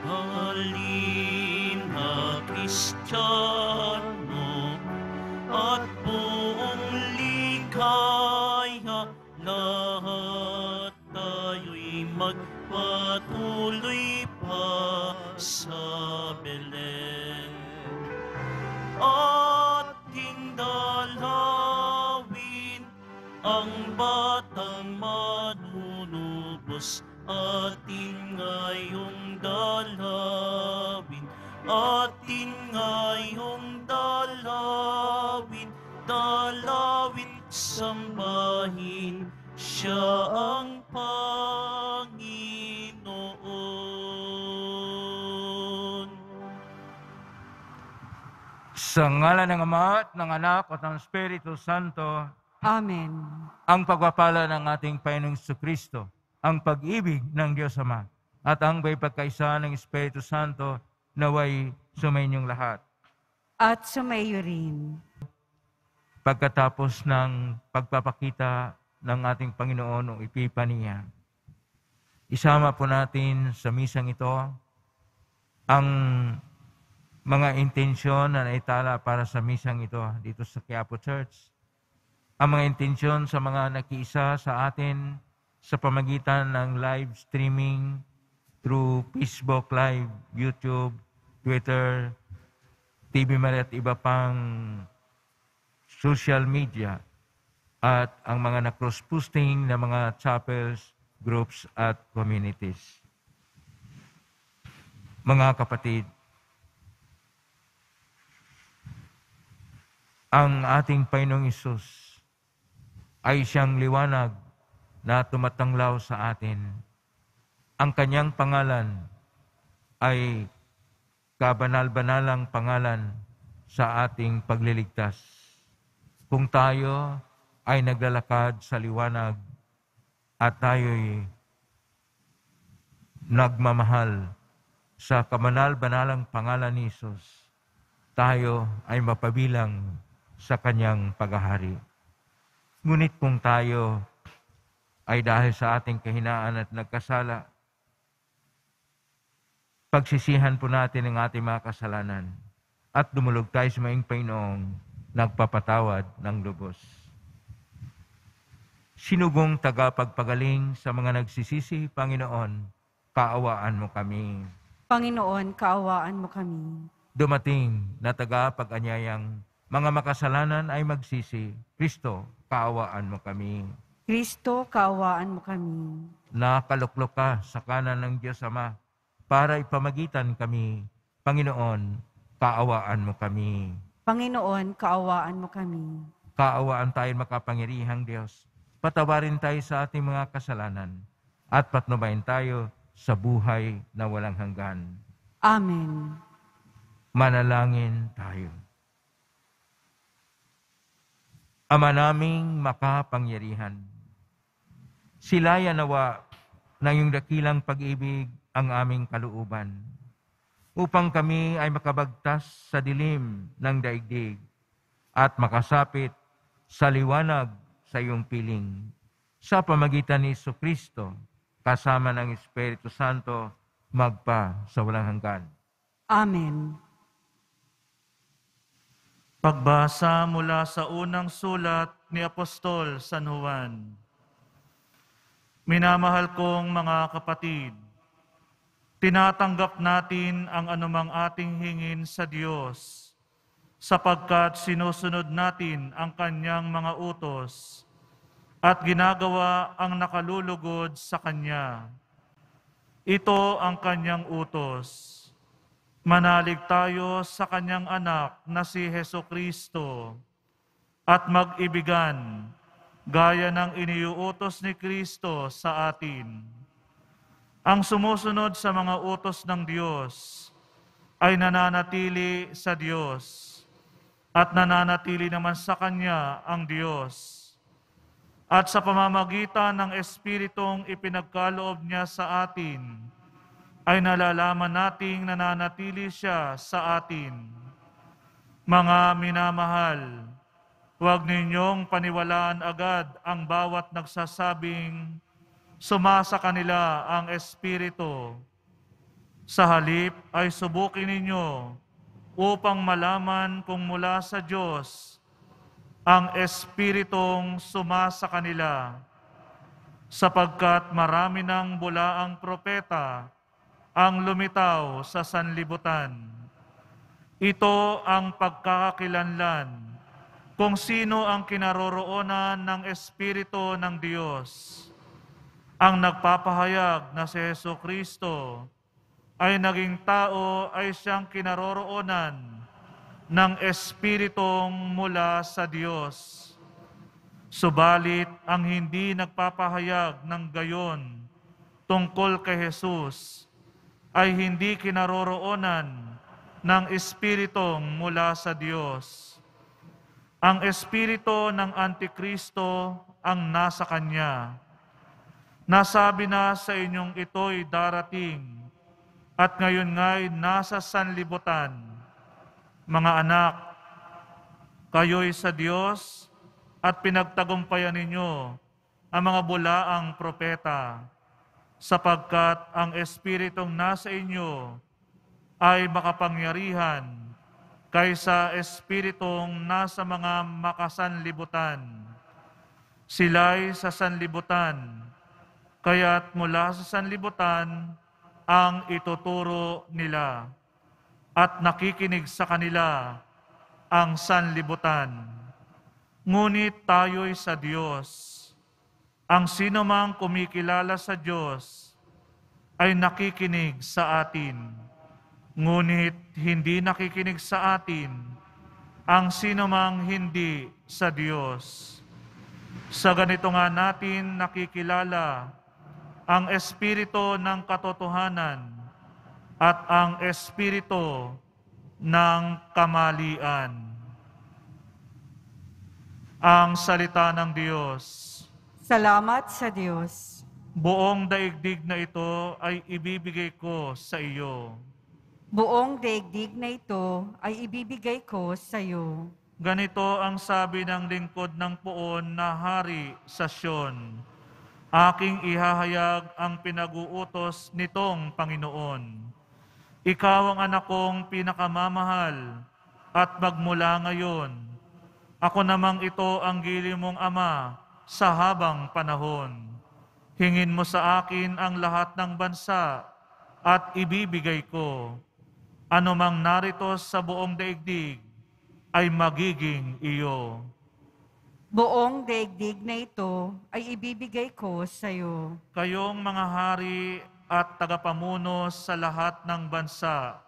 halina Kristiyano at buong likaya, lahat tayo'y magpatuloy pa sa Belen. Ating dalawin ang batang manunubos, ating ngayong dalawin, ating ngayong dalawin, dalawin sambahin, siya ang Panginoon. Sa ngalan ng Ama at ng Anak at ng Espiritu Santo, Amen. ang pagpapala ng ating Panginoong Jesucristo, ang pag-ibig ng Diyos Ama, at ang may pagkaisa ng Espiritu Santo naway sumainyong lahat. At sumayo rin. Pagkatapos ng pagpapakita ng ating Panginoon ng Epipanya, isama po natin sa misang ito ang mga intensyon na naitala para sa misang ito dito sa Quiapo Church. Ang mga intensyon sa mga nakiisa sa atin sa pamagitan ng live streaming through Facebook Live, YouTube, Twitter, TV Maria at iba pang social media, at ang mga na-cross-posting na mga chapels, groups at communities. Mga kapatid, ang ating Panginoong Hesus ay siyang liwanag na tumatanglaw sa atin. Ang kanyang pangalan ay kabanal-banalang pangalan sa ating pagliligtas. Kung tayo ay naglalakad sa liwanag at tayo'y nagmamahal sa kabanal-banalang pangalan ni Hesus, tayo ay mapabilang sa kanyang paghahari. Ngunit kung tayo ay dahil sa ating kahinaan at nagkasala, pagsisihan po natin ang ating mga kasalanan at dumulog tayo sa maing Panginoong nagpapatawad ng lubos. Sinugong tagapagpagaling sa mga nagsisisi, Panginoon, kaawaan mo kami. Panginoon, kaawaan mo kami. Dumating na tagapag-anyayang mga makasalanan ay magsisi, Kristo, kaawaan mo kami. Kristo, kaawaan mo kami. Nakaluklok ka sa kanan ng Diyos Ama para ipamagitan kami. Panginoon, kaawaan mo kami. Panginoon, kaawaan mo kami. Kaawaan tayo makapangyarihang Diyos. Patawarin tayo sa ating mga kasalanan at patnubayan tayo sa buhay na walang hanggan. Amen. Manalangin tayo. Ama naming makapangyarihan, silaya nawa ng iyong dakilang pag-ibig ang aming kalooban, upang kami ay makabagtas sa dilim ng daigdig at makasapit sa liwanag sa iyong piling. Sa pamagitan ni Jesucristo, kasama ng Espiritu Santo, magpa sa walang hanggan. Amen. Pagbasa mula sa unang sulat ni Apostol San Juan. Minamahal kong mga kapatid, tinatanggap natin ang anumang ating hingin sa Diyos, sapagkat sinusunod natin ang kanyang mga utos at ginagawa ang nakalulugod sa kanya. Ito ang kanyang utos. Manalig tayo sa kanyang anak na si Hesukristo at mag-ibigan gaya ng iniuutos ni Kristo sa atin. Ang sumusunod sa mga utos ng Diyos ay nananatili sa Diyos at nananatili naman sa Kanya ang Diyos. At sa pamamagitan ng Espiritong ipinagkaloob niya sa atin, ay nalalaman nating nananatili siya sa atin. Mga minamahal, huwag ninyong paniwalaan agad ang bawat nagsasabing sumasa kanila ang Espiritu, Sa halip ay subukin ninyo upang malaman kung mula sa Diyos ang Espiritong sumasa kanila, sapagkat marami ng bulaang propeta ang lumitaw sa sanlibutan. Ito ang pagkakakilanlan kung sino ang kinaroroonan ng Espiritu ng Diyos. Ang nagpapahayag na si Jesucristo ay naging tao ay siyang kinaroroonan ng Espiritong mula sa Diyos. Subalit ang hindi nagpapahayag ng gayon tungkol kay Jesus ay hindi kinaroroonan ng Espiritong mula sa Diyos. Ang Espiritu ng Antikristo ang nasa Kanya. Nasabi na sa inyong ito'y darating, at ngayon nga'y nasa sanlibutan. Mga anak, kayo'y sa Diyos at pinagtagumpayan ninyo ang mga bulaang propeta, sapagkat ang Espiritong nasa inyo ay makapangyarihan kaysa Espiritong nasa mga makasanlibutan. Sila'y sa sanlibutan, kaya't mula sa sanlibutan ang ituturo nila, at nakikinig sa kanila ang sanlibutan. Ngunit tayo'y sa Diyos. Ang sinumang kumikilala sa Diyos ay nakikinig sa atin. Ngunit hindi nakikinig sa atin ang sinumang hindi sa Diyos. Sa ganito nga natin nakikilala ang Espiritu ng katotohanan at ang Espiritu ng kamalian. Ang salita ng Diyos. Salamat sa Diyos. Buong daigdig na ito ay ibibigay ko sa iyo. Buong daigdig na ito ay ibibigay ko sa iyo. Ganito ang sabi ng lingkod ng Poon na hari sa Sion. Aking ihahayag ang pinag-uutos nitong Panginoon. Ikaw ang anak kong pinakamamahal, at magmula ngayon, ako namang ito ang gili mong ama sa habang panahon. Hingin mo sa akin ang lahat ng bansa at ibibigay ko. Ano mang narito sa buong daigdig ay magiging iyo. Buong daigdig na ito ay ibibigay ko sa iyo. Kayong mga hari at tagapamuno sa lahat ng bansa,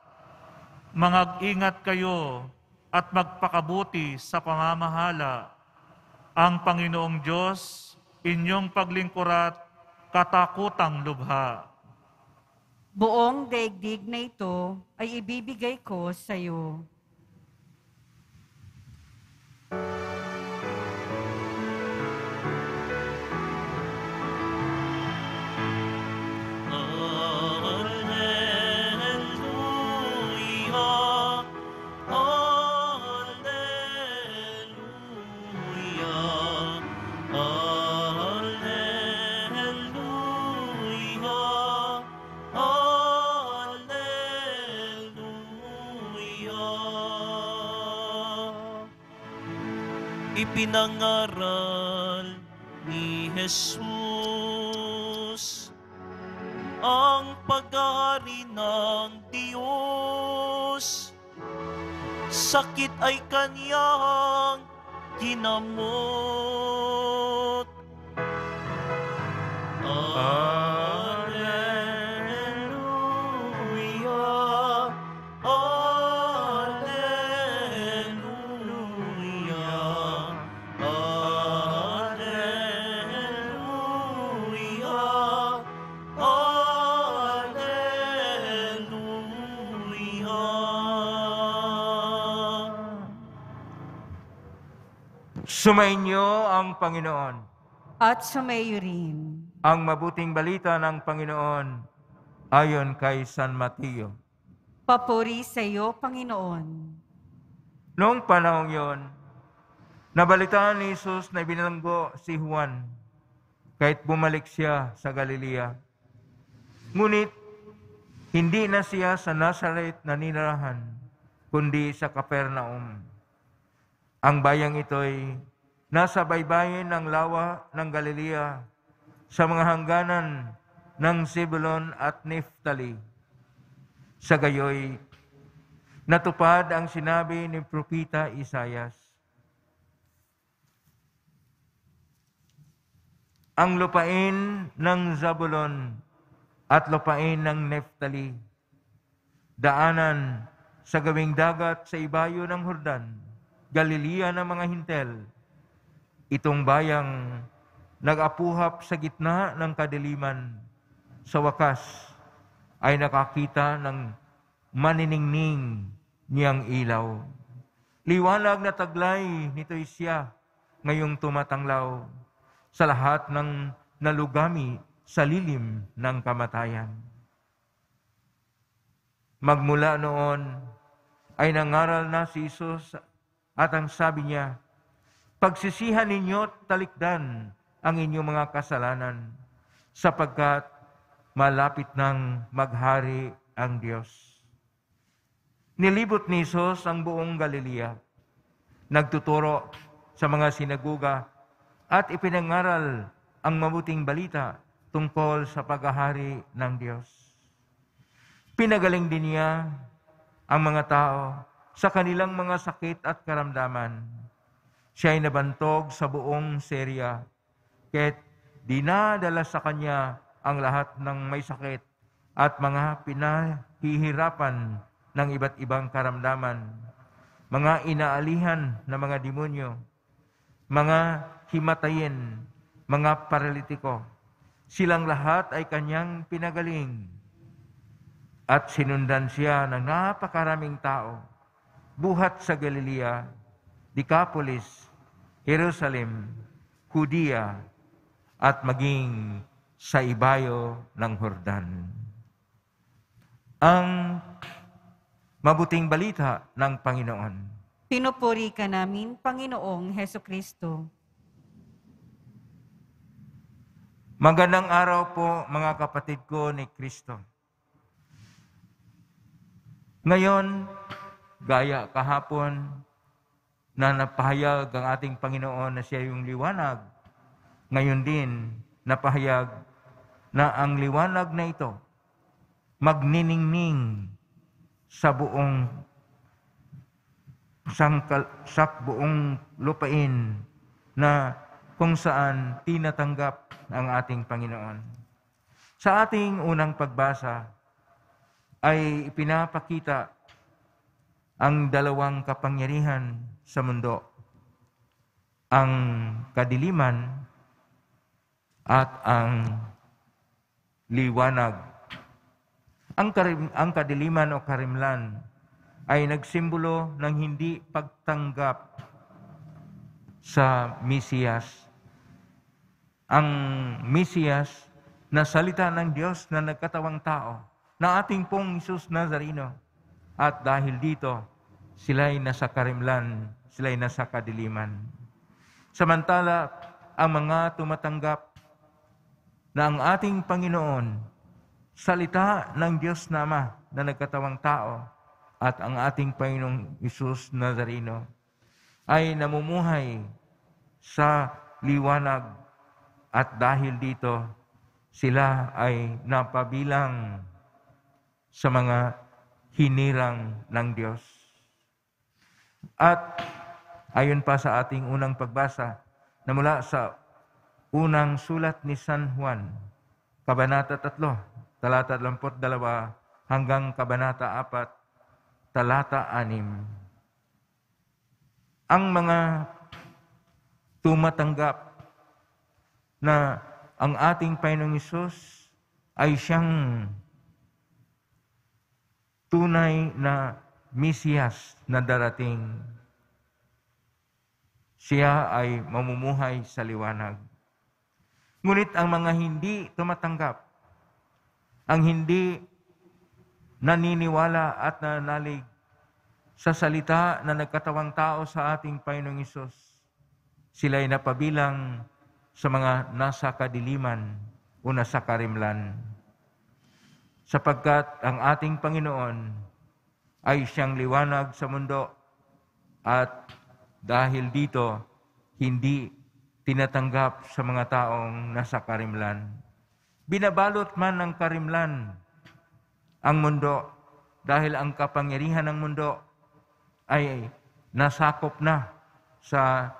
mangag-ingat kayo at magpakabuti sa pamamahala. Ang Panginoong Diyos, inyong paglingkurat, katakutang lubha. Buong daigdig na ito ay ibibigay ko sa iyo. Ipinangaral ni Jesus ang pag-aari ng Diyos. Sakit ay Kanyang ginamot. Alleluia, alleluia, alleluia, alleluia. Sumainyo ang Panginoon. At sumayo rin. Ang mabuting balita ng Panginoon ayon kay San Mateo. Papuri sa iyo, Panginoon. Noong panahong yon, nabalitaan ni Jesus na binalanggo si Juan kahit bumalik siya sa Galilea. Ngunit Hindi na siya sa Nazareth naninirahan, kundi sa Capernaum. Ang bayang ito'y nasa baybayin ng lawa ng Galilea, sa mga hangganan ng Zebulon at Naphtali. Sa gayoy, natupad ang sinabi ni Propeta Isaias. Ang lupain ng Zabulon at lupain ng Naphtali, daanan sa gawing dagat sa ibayo ng Hordan, Galilea ng mga Hintel. Itong bayang nag-apuhap sa gitna ng kadiliman, sa wakas ay nakakita ng maniningning niyang ilaw. Liwanag na taglay nito'y siya ngayong tumatanglaw sa lahat ng nalugami sa lilim ng kamatayan. Magmula noon ay nangaral na si Jesus at ang sabi niya, pagsisihan ninyo't talikdan ang inyong mga kasalanan, sapagkat malapit nang maghari ang Diyos. Nilibot ni Jesus ang buong Galilea, nagtuturo sa mga sinagoga at ipinangaral ang mabuting balita tungkol sa paghahari ng Diyos. Pinagaling din niya ang mga tao sa kanilang mga sakit at karamdaman. Siya ay nabantog sa buong Syria, kaya't dinadala sa kanya ang lahat ng may sakit at mga pinahihirapan ng iba't ibang karamdaman, mga inaalihan na mga demonyo, mga himatayin, mga paralitiko. Silang lahat ay kanyang pinagaling. At sinundan siya ng napakaraming tao, buhat sa Galilea, Decapolis, Jerusalem, Judea, at maging sa ibayo ng Hordan. Ang mabuting balita ng Panginoon. Pinupuri ka namin, Panginoong Hesukristo. Magandang araw po mga kapatid ko ni Kristo. Ngayon, gaya kahapon na napahayag ang ating Panginoon na siya yung liwanag, ngayon din napahayag na ang liwanag na ito magniningning sa buong buong lupain na kung saan tinatanggap ang ating Panginoon. Sa ating unang pagbasa ay ipinapakita ang dalawang kapangyarihan sa mundo, ang kadiliman at ang liwanag. Ang kadiliman o karimlan ay nagsimbolo ng hindi pagtanggap sa Mesiyas. Ang Mesiyas na salita ng Diyos na nagkatawang tao, na ating pong Jesus Nazareno. At dahil dito, sila'y nasa karimlan, sila'y nasa kadiliman. Samantala, ang mga tumatanggap na ang ating Panginoon, salita ng Diyos na Ama na nagkatawang tao, at ang ating Panginoong Jesus Nazareno ay namumuhay sa liwanag, at dahil dito, sila ay napabilang sa mga hinirang ng Diyos. At ayon pa sa ating unang pagbasa na mula sa unang sulat ni San Juan, Kabanata 3, talata 22 hanggang Kabanata 4, talata 6. Ang mga tumatanggap na ang ating Panginoong Hesus ay siyang tunay na Mesiyas na darating. Siya ay mamumuhay sa liwanag. Ngunit ang mga hindi tumatanggap, ang hindi naniniwala at nananalig sa salita na nagkatawang tao sa ating Panginoong Hesus, sila'y napabilang sa mga nasa kadiliman o nasa karimlan. sapagkat ang ating Panginoon ay siyang liwanag sa mundo at dahil dito, hindi tinatanggap sa mga taong nasa karimlan. Binabalot man ng karimlan ang mundo dahil ang kapangyarihan ng mundo ay nasakop na sa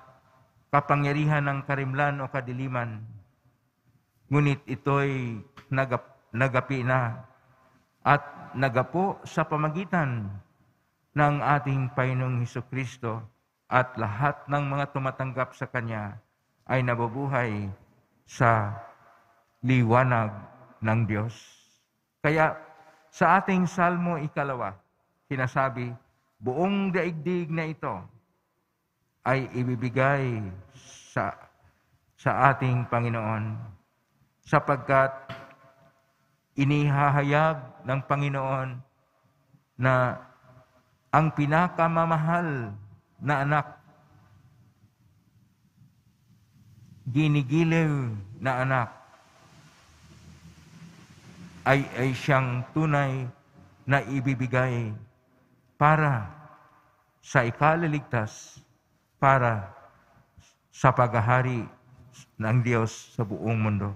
kapangyarihan ng karimlan o kadiliman. Ngunit ito'y nagapi na at nagapo sa pamagitan ng ating Panginoong Hesukristo at lahat ng mga tumatanggap sa Kanya ay nabubuhay sa liwanag ng Diyos. Kaya sa ating Salmo 2, sinasabi, buong daigdig na ito ay ibibigay sa ating Panginoon sapagkat inihahayag ng Panginoon na ang pinakamamahal na anak, ginigiliw na anak, ay siyang tunay na ibibigay para sa ikaliligtas, para sa paghahari ng Diyos sa buong mundo.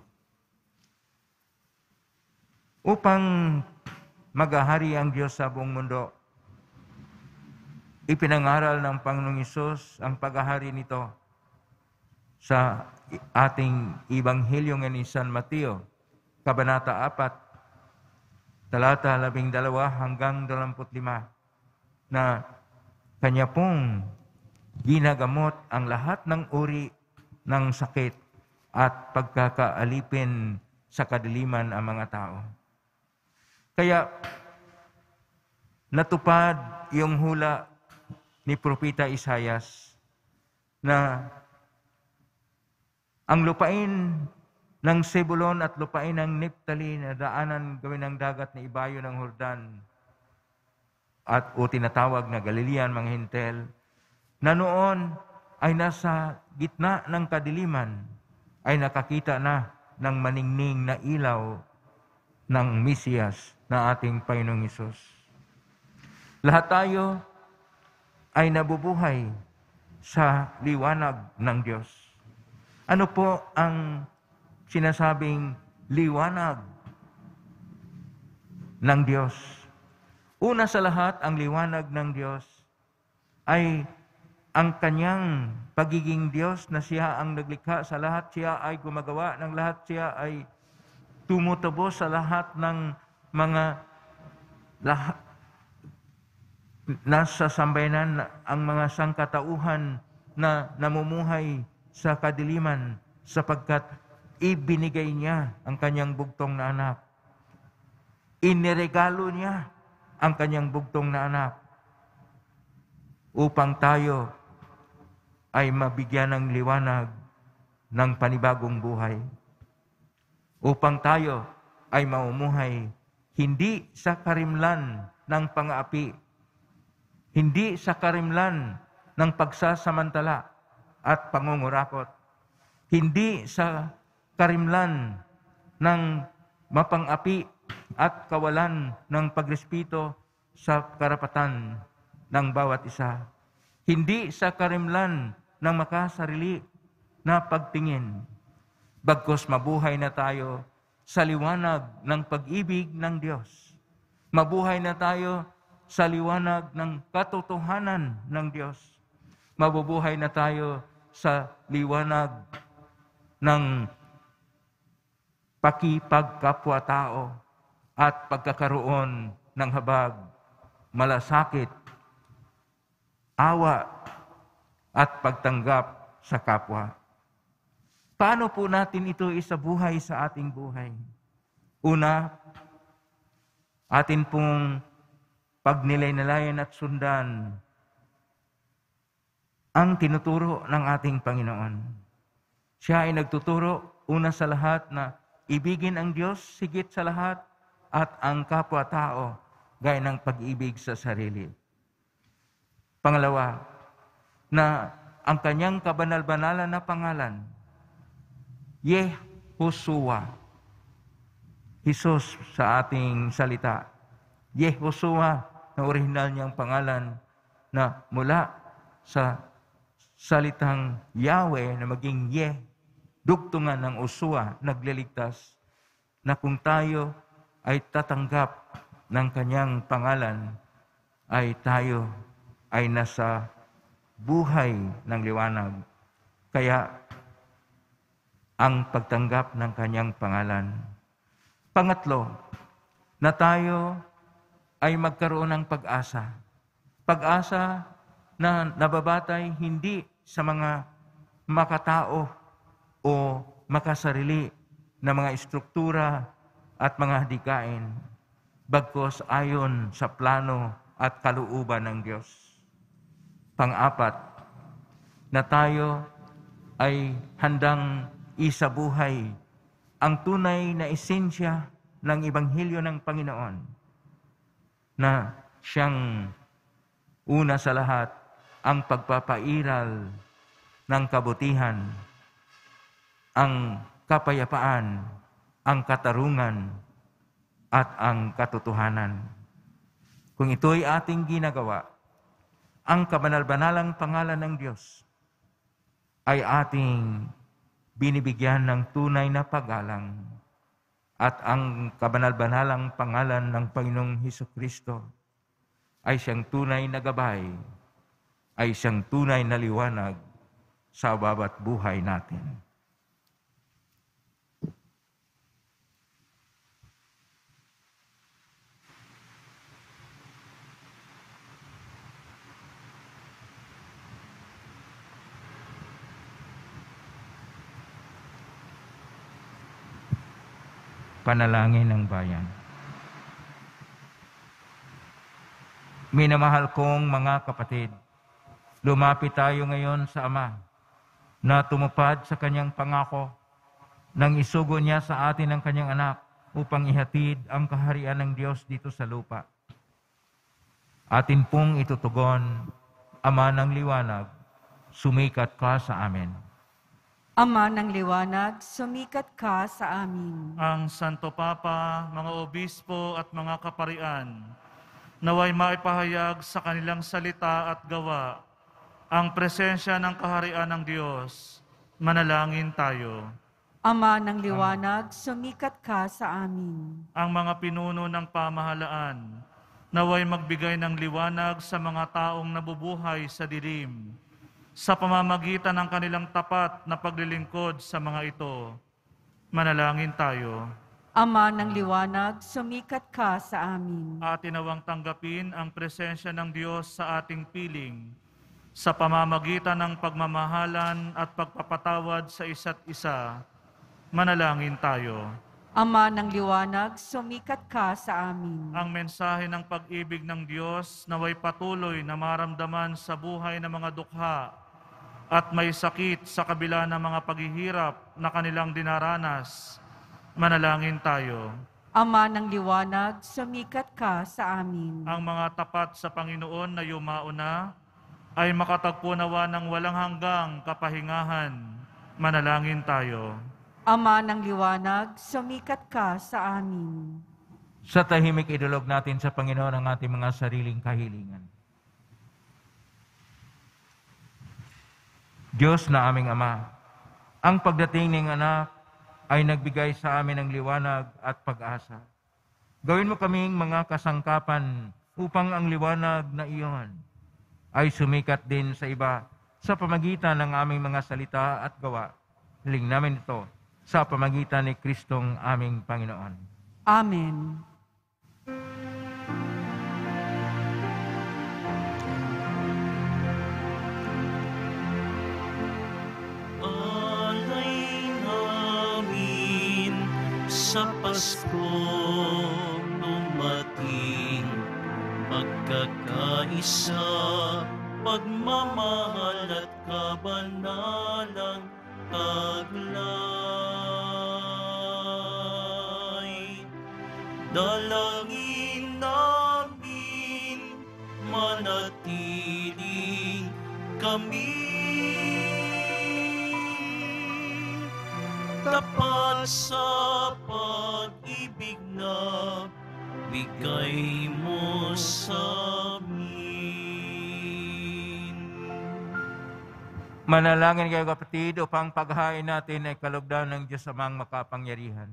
Upang maghahari ang Diyos sa buong mundo, ipinangaral ng Panginoong Hesus ang paghahari nito sa ating Ebanghelyo ni San Mateo, Kabanata 4, talata 12 hanggang 25, na Kanya pong ginagamot ang lahat ng uri ng sakit at pagkakaalipin sa kadiliman ang mga tao. Kaya natupad yung hula ni Propeta Isaias na ang lupain ng Zebulon at lupain ng Naphtali na daanan gawin ng dagat na ibayo ng Jordan at o tinatawag na Galilean, mga Hintel, na noon ay nasa gitna ng kadiliman, ay nakakita na ng maningning na ilaw ng Mesiyas na ating Panginoong Hesus. Lahat tayo ay nabubuhay sa liwanag ng Diyos. Ano po ang sinasabing liwanag ng Diyos? Una sa lahat, ang liwanag ng Diyos ay ang Kanyang pagiging Diyos na Siya ang naglikha sa lahat, Siya ay gumagawa ng lahat, Siya ay tumutubos sa lahat ng mga nasa sambayanan, ang mga sangkatauhan na namumuhay sa kadiliman sapagkat ibinigay niya ang Kanyang bugtong na anak. Iniregalo niya ang Kanyang bugtong na anak upang tayo ay mabigyan ng liwanag ng panibagong buhay. Upang tayo ay mamumuhay hindi sa karimlan ng pang-aapi, hindi sa karimlan ng pagsasamantala at pangungurakot, hindi sa karimlan ng mapang-api at kawalan ng pagrespeto sa karapatan ng bawat isa, hindi sa karimlan ng makasarili na pagtingin, bagkus mabuhay na tayo sa liwanag ng pag-ibig ng Diyos. Mabuhay na tayo sa liwanag ng katotohanan ng Diyos. Mabubuhay na tayo sa liwanag ng pakipagkapwa-tao at pagkakaroon ng habag, malasakit, awa, at pagtanggap sa kapwa. Paano po natin ito isabuhay sa ating buhay? Una, atin pong pagnilay-nilayan at sundan ang tinuturo ng ating Panginoon. Siya ay nagtuturo, una sa lahat, na ibigin ang Diyos higit sa lahat at ang kapwa-tao gaya ng pag-ibig sa sarili. Pangalawa, na ang Kanyang kabanal-banalan na pangalan, Yehoshua, Jesus sa ating salita. Yehoshua na orihinal niyang pangalan na mula sa salitang Yahweh na maging dugtungan ng Usua, nagliligtas, na kung tayo ay tatanggap ng kanyang pangalan, ay tayo ay nasa buhay ng liwanag. Kaya ang pagtanggap ng kanyang pangalan. Pangatlo, na tayo ay magkaroon ng pag-asa. Pag-asa na nababatay hindi sa mga makatao o makasarili na mga istruktura at mga hadikain, bagkus ayon sa plano at kalooban ng Diyos. Pang-apat, na tayo ay handang isabuhay ang tunay na esensya ng Ebanghelyo ng Panginoon, na siyang una sa lahat ang pagpapairal ng kabutihan, ang kapayapaan, ang katarungan, at ang katotohanan. Kung ito'y ating ginagawa, ang kabanal-banalang pangalan ng Diyos ay ating binibigyan ng tunay na paggalang, at ang kabanal-banalang pangalan ng Panginoong Hesukristo ay siyang tunay na gabay, ay siyang tunay na liwanag sa bawat buhay natin. Panalangin ng bayan. Minamahal kong mga kapatid, lumapit tayo ngayon sa Ama na tumupad sa kanyang pangako nang isugo niya sa atin ang kanyang anak upang ihatid ang kaharian ng Diyos dito sa lupa. Atin pong itutugon, Ama ng liwanag, sumikat ka sa amin. Ama ng liwanag, sumikat ka sa amin. Ang Santo Papa, mga obispo at mga kaparian, naway maipahayag sa kanilang salita at gawa ang presensya ng kaharian ng Diyos. Manalangin tayo. Ama ng liwanag, sumikat ka sa amin. Ang mga pinuno ng pamahalaan, naway magbigay ng liwanag sa mga taong nabubuhay sa dilim, sa pamamagitan ng kanilang tapat na paglilingkod sa mga ito. Manalangin tayo. Ama ng liwanag, sumikat ka sa amin. Atin nawang tanggapin ang presensya ng Diyos sa ating piling, sa pamamagitan ng pagmamahalan at pagpapatawad sa isa't isa. Manalangin tayo. Ama ng liwanag, sumikat ka sa amin. Ang mensahe ng pag-ibig ng Diyos naway patuloy na maramdaman sa buhay ng mga dukha at may sakit sa kabila ng mga paghihirap na kanilang dinaranas. Manalangin tayo. Ama ng liwanag, sumikat ka sa amin. Ang mga tapat sa Panginoon na yumao na ay makatagpo nawa ng walang hanggang kapahingahan. Manalangin tayo. Ama ng liwanag, sumikat ka sa amin. Sa tahimik idulog natin sa Panginoon ang ating mga sariling kahilingan. Diyos na aming Ama, ang pagdating ng anak ay nagbigay sa amin ng liwanag at pag-asa. Gawin mo kaming mga kasangkapan upang ang liwanag na iyon ay sumikat din sa iba sa pamagitan ng aming mga salita at gawa. Hiling namin ito sa pamagitan ni Kristong aming Panginoon. Amen. Alay namin sa Pasko dumating, pagkakaisa, pagmamahal at kabanalang taglay. Dalangin namin manatiling kami tapat sa pag-ibig ibigay mo sa amin. Manalangin kayo kapatid upang paghain natin ay kalugdan ng Diyos Amang makapangyarihan.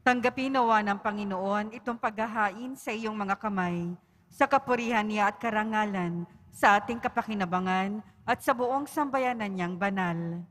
Tanggapin nawa ng Panginoon itong paghahain sa iyong mga kamay, sa kapurihan niya at karangalan, sa ating kapakinabangan at sa buong sambayanan niyang banal.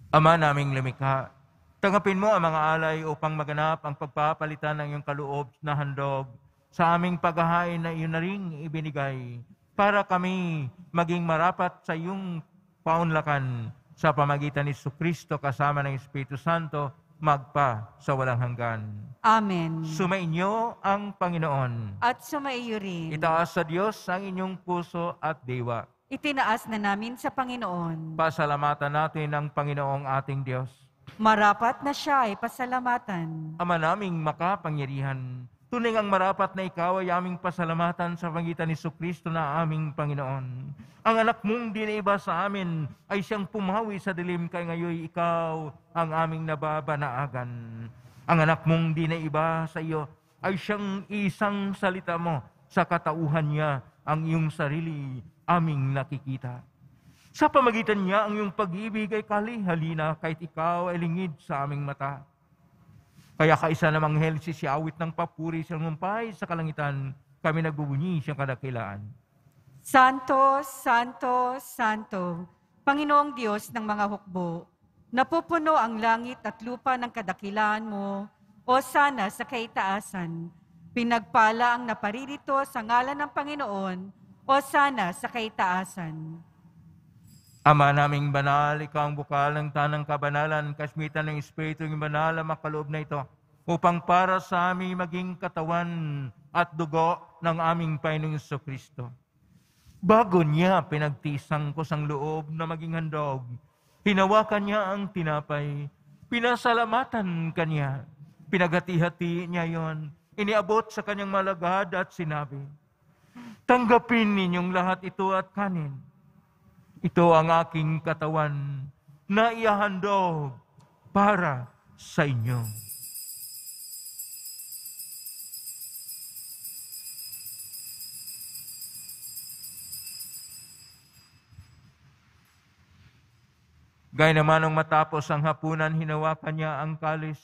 Ama naming lumikha, tanggapin mo ang mga alay upang maganap ang pagpapalitan ng iyong kaloob na handog sa aming paghahain na iyon na ring ibinigay para kami maging marapat sa iyong paunlakan sa pamagitan ni Jesucristo kasama ng Espiritu Santo magpa sa walang hanggan. Amen. Sumainyo ang Panginoon. At sumaiyo rin. Itaas sa Diyos ang inyong puso at diwa. Itinaas na namin sa Panginoon. Pasalamatan natin ang Panginoong ating Diyos. Marapat na siya ay pasalamatan. Ama naming makapangyarihan, tunay ang marapat na ikaw ay aming pasalamatan sa pangitan ni Jesucristo na aming Panginoon. Ang anak mong dinaiba sa amin ay siyang pumawi sa dilim kay ngayon ikaw ang aming nababanaagan. Ang anak mong dinaiba sa iyo ay siyang isang salita mo, sa katauhan niya ang iyong sarili aming nakikita. Sa pamagitan niya ang iyong pag-ibig ay kalihalina kahit ikaw ay lingid sa aming mata. Kaya kaisa namang anghel sisiawit ng papuri sa ngumpay sa kalangitan, kami nagbubunyi siyang kadakilaan. Santo, Santo, Santo, Panginoong Diyos ng mga hukbo, napupuno ang langit at lupa ng kadakilaan mo, o sana sa kaitaasan. Pinagpala ang naparirito sa ngalan ng Panginoon, o sana sa kaitaasan. Ama naming banal, ikaw ang bukal ng tanang kabanalan, kasmitan ng Espiritu ng banal ang makaloob na ito, upang para sa aming maging katawan at dugo ng aming Panginoong Jesucristo. Bago niya pinagtisang ko sang loob na maging handog, hinawakan niya ang tinapay, pinasalamatan kanya, pinaghati-hati niya yon, iniabot sa kanyang malagad at sinabi, tanggapin ninyong lahat ito at kanin. Ito ang aking katawan na ihahandog para sa inyo. Gaya naman nung matapos ang hapunan, hinawakan niya ang kalis,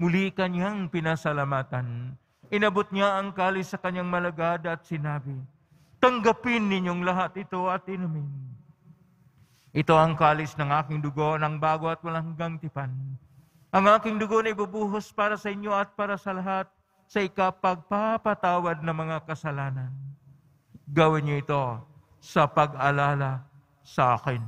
muli kanyang pinasalamatan. Inabot niya ang kalis sa kanyang malagad at sinabi, tanggapin ninyong lahat ito at inumin. Ito ang kalis ng aking dugo ng bago at walang hanggang tipan. Ang aking dugo na ibubuhos para sa inyo at para sa lahat sa ikapagpapatawad ng mga kasalanan. Gawin niyo ito sa pag-alala sa akin.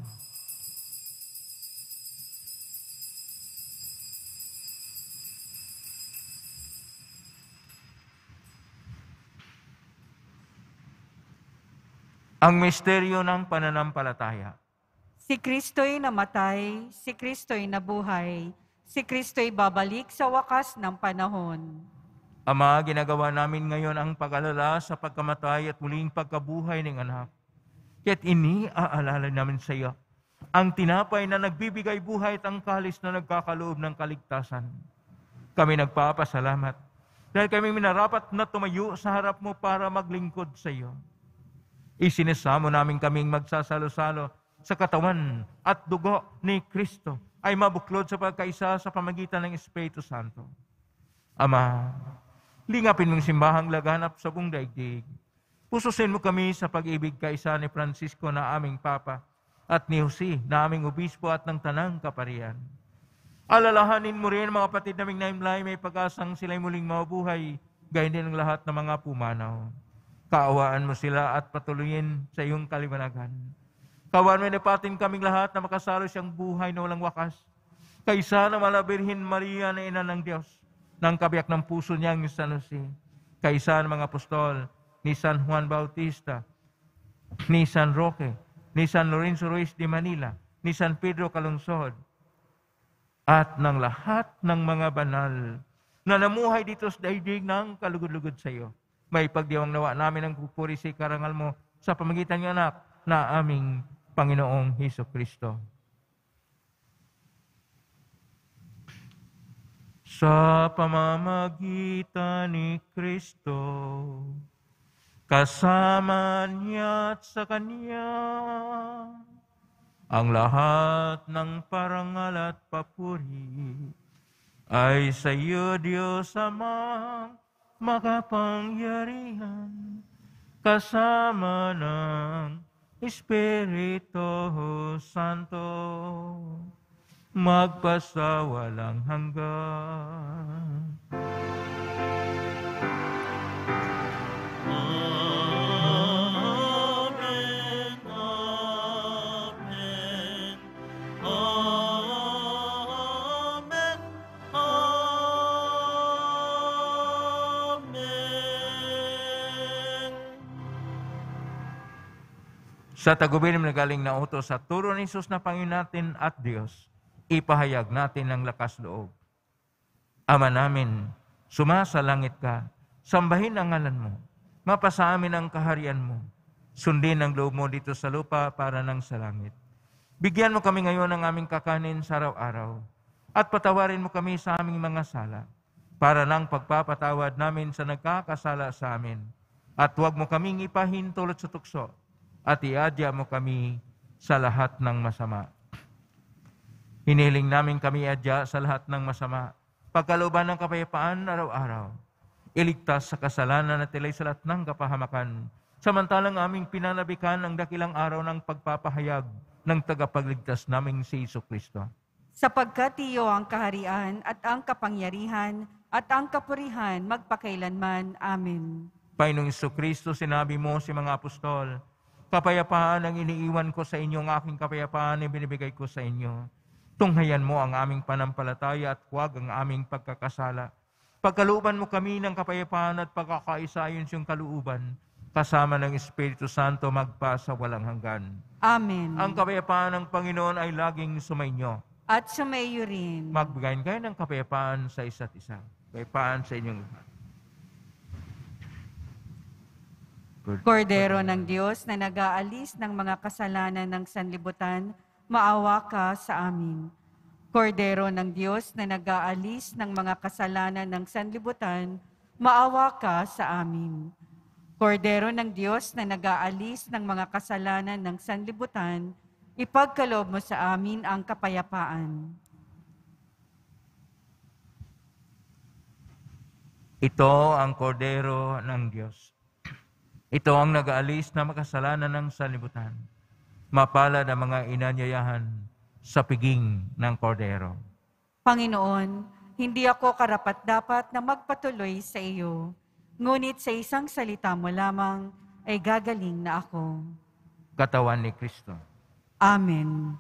Ang misteryo ng pananampalataya. Si Kristo'y namatay, si Kristo'y nabuhay, si Kristo'y babalik sa wakas ng panahon. Ama, ginagawa namin ngayon ang pag-alala sa pagkamatay at muling pagkabuhay ng anak. Kaya't iniaalala namin sa iyo ang tinapay na nagbibigay buhay at ang kalis na nagkakaloob ng kaligtasan. Kami nagpapasalamat dahil kami minarapat na tumayo sa harap mo para maglingkod sa iyo. Isinisamo namin kaming magsasalo-salo sa katawan at dugo ni Kristo ay mabuklod sa pagkaisa sa pamagitan ng Espiritu Santo. Ama, lingapin mong simbahang laganap sa buong daigdig. Pususin mo kami sa pag-ibig kaisa ni Francisco na aming Papa at ni Jose na aming Obispo at ng Tanang Kaparian. Alalahanin mo rin mga kapatid naming naimlay, may pag-asang sila'y muling mabuhay, gayon din ang lahat ng mga pumanaw. Kaawaan mo sila at patuloyin sa iyong kaliwanagan. Kawan mo napatin kaming lahat na makasalo siyang buhay na walang wakas. Kaysa na Malabirhin Maria na ina ng Diyos, ng kabiyak ng puso niyang San Jose. Kaysa ng mga apostol, ni San Juan Bautista, ni San Roque, ni San Lorenzo Ruiz de Manila, ni San Pedro Calungsod, at ng lahat ng mga banal na namuhay dito sa daigdig ng kalugod-lugod sa iyo. May pagdiwang nawa namin ang pupuri sa karangal mo sa pamagitan ng anak na aming Panginoong Hesukristo. sa pamamagitan ni Kristo, kasama niya at sa Kanya, ang lahat ng parangal at papuri ay sa iyo, Diyos Amang makapangyarihan, kasama ng Espiritu Santo, magpasawalang hanggan. Amen, amen, amen, amen. Sa tagubilin na galing na utos sa turo ni Jesus na Panginoon natin at Diyos, ipahayag natin ang lakas loob. Ama namin, sumasalangit ka, sambahin ang ngalan mo, mapasa amin ang kaharian mo, sundin ang loob mo dito sa lupa para nang sa langit. Bigyan mo kami ngayon ng aming kakanin sa araw-araw, at patawarin mo kami sa aming mga sala, para nang pagpapatawad namin sa nagkakasala sa amin, at huwag mo kaming ipahintulot sa tukso, at iadya mo kami sa lahat ng masama. Hiniling namin kami adya sa lahat ng masama, pagkalooban ng kapayapaan araw-araw. Iligtas sa kasalanan at ilay sa lahat ng kapahamakan, samantalang aming pinanabikan ang dakilang araw ng pagpapahayag ng tagapagligtas naming si Jesucristo. Sapagkat iyo ang kaharian at ang kapangyarihan at ang kapurihan magpakailanman. Amen. Panginoong Jesucristo, sinabi mo si mga apostol, kapayapaan ang iniiwan ko sa inyo, ang aking kapayapaan ay binibigay ko sa inyo. Tunghayan mo ang aming panampalataya at huwag ang aming pagkakasala. Pagkalooban mo kami ng kapayapaan at pagkakaisa ayon sa iyong kalooban, kasama ng Espiritu Santo magpa sa walang hanggan. Amen. Ang kapayapaan ng Panginoon ay laging sumainyo. At sumayo rin. Magbigayin kayo ng kapayapaan sa isa't isa. Kapayapaan sa inyong lahat. Kordero ng Diyos na nag-aalis ng mga kasalanan ng sanlibutan, maawa ka sa amin. Kordero ng Diyos na nag-aalis ng mga kasalanan ng sanlibutan, maawa ka sa amin. Kordero ng Diyos na nag-aalis ng mga kasalanan ng sanlibutan, ipagkaloob mo sa amin ang kapayapaan. Ito ang kordero ng Diyos. Ito ang nag-aalis na makasalanan ng sanlibutan. Mapalad ang mga inanyayahan sa piging ng kordero. Panginoon, hindi ako karapat-dapat na magpatuloy sa iyo, ngunit sa isang salita mo lamang ay gagaling na ako. Katawan ni Kristo. Amen.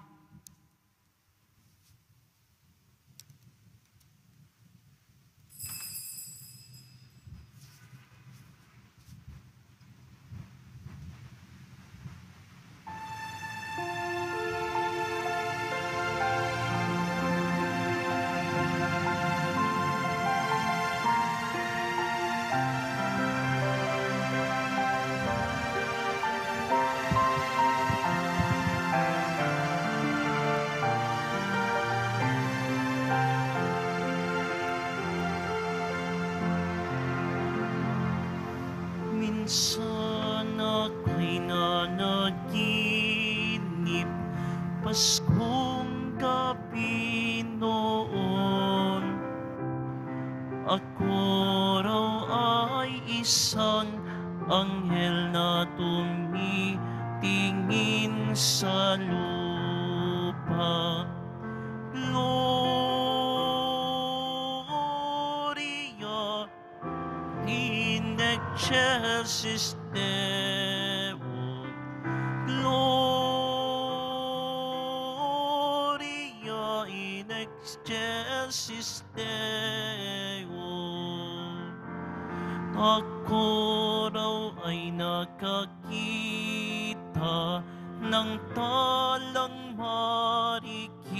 Minsan ako'y nanaginip, Paskong gabi noon. Ako raw ay isang anghel na tumitingin sa lupa. Gloria in excelsis Deo. Gloria in excelsis Deo. Ako raw ay nakakita ng talang marikit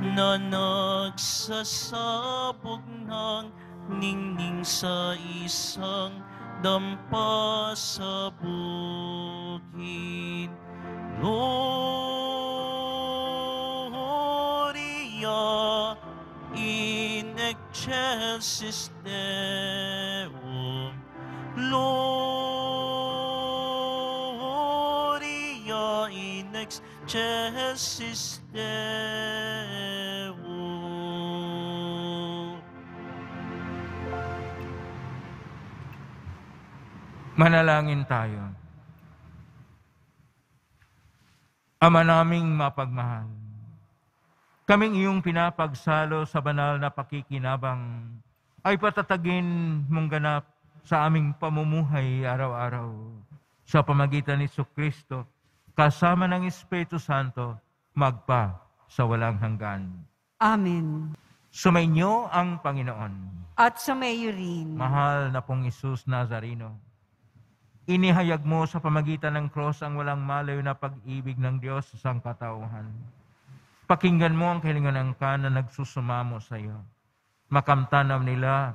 na nagsasabog ng ningning sa isang dampa sa bukid. Gloria in excelsis Deum. Gloria in excelsis Deum. Manalangin tayo. Ama naming mapagmahal, kaming iyong pinapagsalo sa banal na pakikinabang ay patatagin mong ganap sa aming pamumuhay araw-araw sa pamagitan ni Jesucristo kasama ng Espiritu Santo magpa sa walang hanggan. Amen. Sumainyo ang Panginoon. At sumayo rin. Mahal na pong Isus Nazareno, inihayag mo sa pamagitan ng cross ang walang malayo na pag-ibig ng Diyos sa sangkatauhan. Pakinggan mo ang kahilingan ng na nagsusumamo sa iyo. Makamtanam nila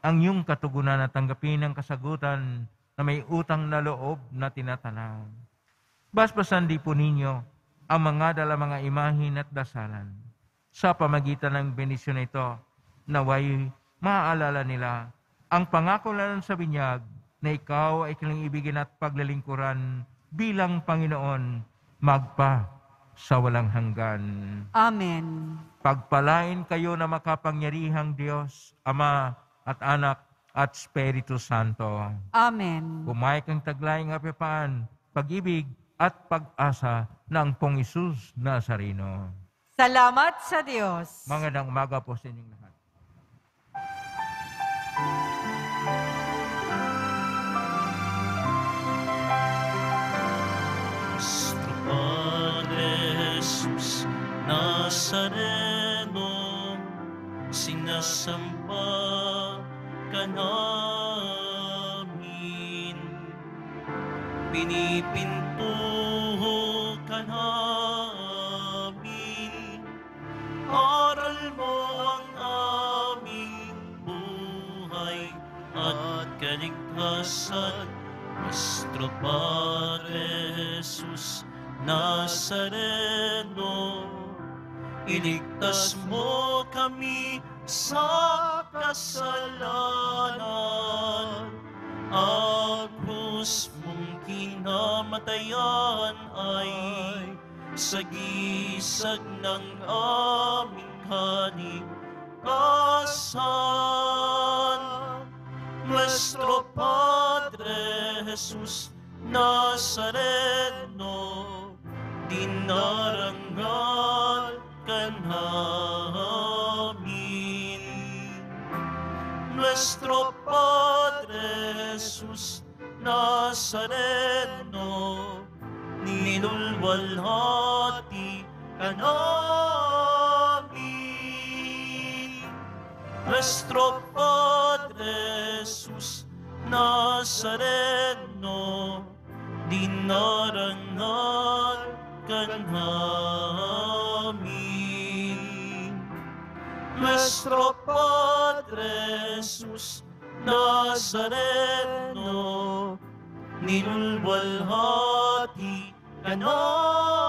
ang iyong katugunan at tanggapin ang kasagutan na may utang na loob na tinatanaw. Basbasan di po ninyo ang mga mga imahin at dasalan. Sa pamagitan ng benisyon ito, naway maaalala nila ang pangako nalan sa binyag na ikaw ay kanilang ibigin at paglalingkuran bilang Panginoon magpa sa walang hanggan. Amen. Pagpalain kayo na makapangyarihang Diyos, Ama at Anak at Espiritu Santo. Amen. Bumay kang taglayang kapayapaan, pag-ibig at pag-asa ng Pong Isus Nazareno. Salamat sa Diyos. Magandang umaga po sa inyong lahat. Nuestro Padre Jesus Nazareno, sinasamba ka namin, pinipinto ka namin, aral mo ang aming buhay at kaligtasan. Nuestro Padre Jesus Nazareno, iligtas mo kami sa kasalanan. Ang krus mong kinamatayan ay sagisag ng aming kaligtasan. Nuestro Padre Jesus Nazareno, dinarangal ka namin. Nuestro Padre Jesus Nazareno, nilulwalhati ka namin. Nuestro Padre Jesus Nazareno, dinarangal ka namin. Nuestro Padre Jesus Nazareno, nilulwalhati ka namin.